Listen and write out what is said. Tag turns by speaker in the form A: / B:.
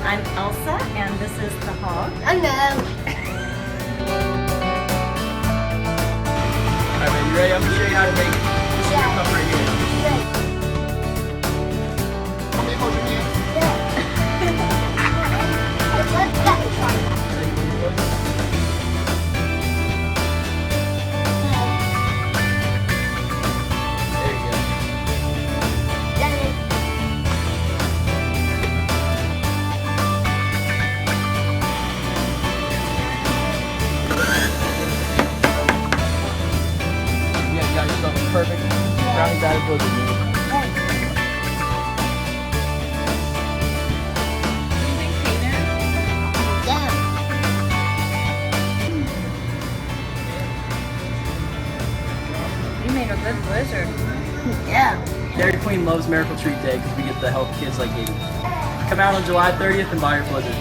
A: I'm Elsa, and this is the hog.
B: I know.
C: Alright, man, you ready? I'm gonna show you how to make it. This is your cup right here.
B: Want me to hold your hand? Let's get it started.
C: There you go. Yeah, you got yourself a perfect brownie batter blizzard, man.
A: You made a good blizzard.
B: Yeah.
C: Dairy Queen loves Miracle Treat Day because we get to help kids like Caden. Come out on July 30th and buy your blizzard.